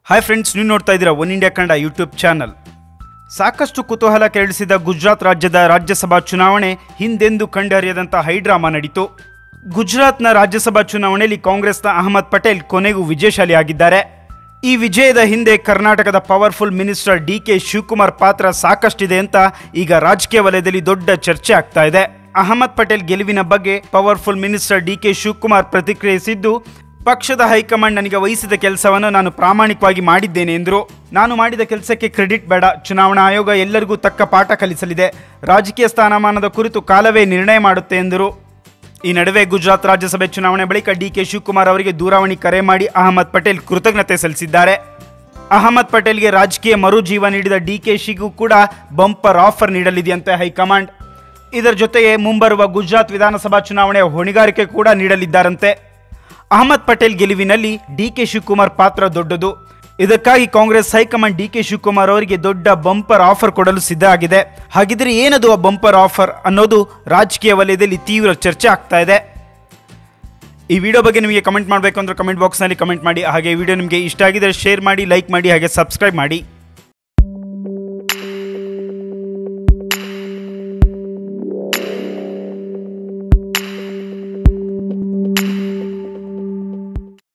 Hi friends, ನೀವು ನೋಡ್ತಾ ಇದ್ದೀರಾ one India Kannada YouTube channel. ಸಾಕಷ್ಟು ಕುತೂಹಲ ಕೆರಳಿಸಿದ ಗುಜರಾತ್ ರಾಜ್ಯದ ರಾಜ್ಯಸಭಾ ಚುನಾವಣೆ ಹಿಂದೆಂದೂ ಕಂಡರಿಯದಂಥ ಹೈಡ್ರಾಮಾ ನಡೀತು. ಗುಜರಾತ್ನ ರಾಜ್ಯಸಭಾ ಚುನಾವಣೆಯಲ್ಲಿ ಕಾಂಗ್ರೆಸ್ನ ಅಹಮದ್ ಪಟೇಲ್ ಕೊನೆಗೂ ವಿಜಯಶಾಲಿಯಾಗಿದ್ದಾರೆ. ಈ ವಿಜಯದ ಹಿಂದೆ ಕರ್ನಾಟಕದ ಪವರ್ಫುಲ್ ಮಿನಿಸ್ಟರ್ ಡಿ.ಕೆ. ಶಿವಕುಮಾರ್ ಪಾತ್ರ ಸಾಕಷ್ಟಿದೆ ಅಂತ ಈಗ ರಾಜಕೀಯ ವಲಯದಲ್ಲಿ ದೊಡ್ಡ ಚರ್ಚೆ ಆಗ್ತಾ ಇದೆ. ಅಹಮದ್ ಪಟೇಲ್ ಗೆಲುವಿನ ಬಗ್ಗೆ ಪವರ್ಫುಲ್ ಮಿನಿಸ್ಟರ್ ಡಿ.ಕೆ. ಶಿವಕುಮಾರ್ ಪ್ರತಿಕ್ರಿಯಿಸಿದ್ದು, ಪಕ್ಷದ ಹೈಕಮಾಂಡ್ ನನಗೆ ವಹಿಸಿದ ಕೆಲಸವನ್ನು ನಾನು ಪ್ರಾಮಾಣಿಕವಾಗಿ ಮಾಡಿದ್ದೇನೆ ಎಂದರು. ನಾನು ಮಾಡಿದ ಕೆಲಸಕ್ಕೆ ಕ್ರೆಡಿಟ್ ಬೇಡ, ಚುನಾವಣಾ ಆಯೋಗ ಎಲ್ಲರಿಗೂ ತಕ್ಕ ಪಾಠ ಕಲಿಸಲಿದೆ. ರಾಜಕೀಯ ಸ್ಥಾನಮಾನದ ಕುರಿತು ಕಾಲವೇ ನಿರ್ಣಯ ಮಾಡುತ್ತೆ ಎಂದರು. ಈ ನಡುವೆ ಗುಜರಾತ್ ರಾಜ್ಯಸಭೆ ಚುನಾವಣೆ ಬಳಿಕ ಡಿ.ಕೆ. ಶಿವಕುಮಾರ್ ಅವರಿಗೆ ದೂರವಾಣಿ ಕರೆ ಮಾಡಿ ಅಹಮದ್ ಪಟೇಲ್ ಕೃತಜ್ಞತೆ ಸಲ್ಲಿಸಿದ್ದಾರೆ. ಅಹಮದ್ ಪಟೇಲ್ಗೆ ರಾಜಕೀಯ ಮರುಜೀವ ನೀಡಿದ ಡಿ.ಕೆ.ಶಿಗೂ ಕೂಡ ಬಂಪರ್ ಆಫರ್ ನೀಡಲಿದೆಯಂತೆ ಹೈಕಮಾಂಡ್. ಇದರ ಜೊತೆಗೆ ಮುಂಬರುವ ಗುಜರಾತ್ ವಿಧಾನಸಭಾ ಚುನಾವಣೆಯ ಹೊಣೆಗಾರಿಕೆ ಕೂಡ ನೀಡಲಿದ್ದಾರಂತೆ. ಅಹಮದ್ ಪಟೇಲ್ ಗೆಲುವಿನಲ್ಲಿ ಡಿ.ಕೆ. ಶಿವಕುಮಾರ್ ಪಾತ್ರ ದೊಡ್ಡದು. ಇದಕ್ಕಾಗಿ ಕಾಂಗ್ರೆಸ್ ಹೈಕಮಾಂಡ್ ಡಿ.ಕೆ. ಶಿವಕುಮಾರ್ ಅವರಿಗೆ ದೊಡ್ಡ ಬಂಪರ್ ಆಫರ್ ಕೊಡಲು ಸಿದ್ಧ ಆಗಿದೆ. ಹಾಗಿದ್ರೆ ಏನದು ಆ ಬಂಪರ್ ಆಫರ್ ಅನ್ನೋದು ರಾಜಕೀಯ ವಲಯದಲ್ಲಿ ತೀವ್ರ ಚರ್ಚೆ ಆಗ್ತಾ ಇದೆ. ಈ ವಿಡಿಯೋ ಬಗ್ಗೆ ನಿಮಗೆ ಕಮೆಂಟ್ ಮಾಡಬೇಕು ಅಂದ್ರೆ ಕಮೆಂಟ್ ಬಾಕ್ಸ್ನಲ್ಲಿ ಕಮೆಂಟ್ ಮಾಡಿ. ಹಾಗೆ ಈ ವಿಡಿಯೋ ನಿಮಗೆ ಇಷ್ಟ ಆಗಿದ್ರೆ ಶೇರ್ ಮಾಡಿ, ಲೈಕ್ ಮಾಡಿ, ಹಾಗೆ ಸಬ್ಸ್ಕ್ರೈಬ್ ಮಾಡಿ.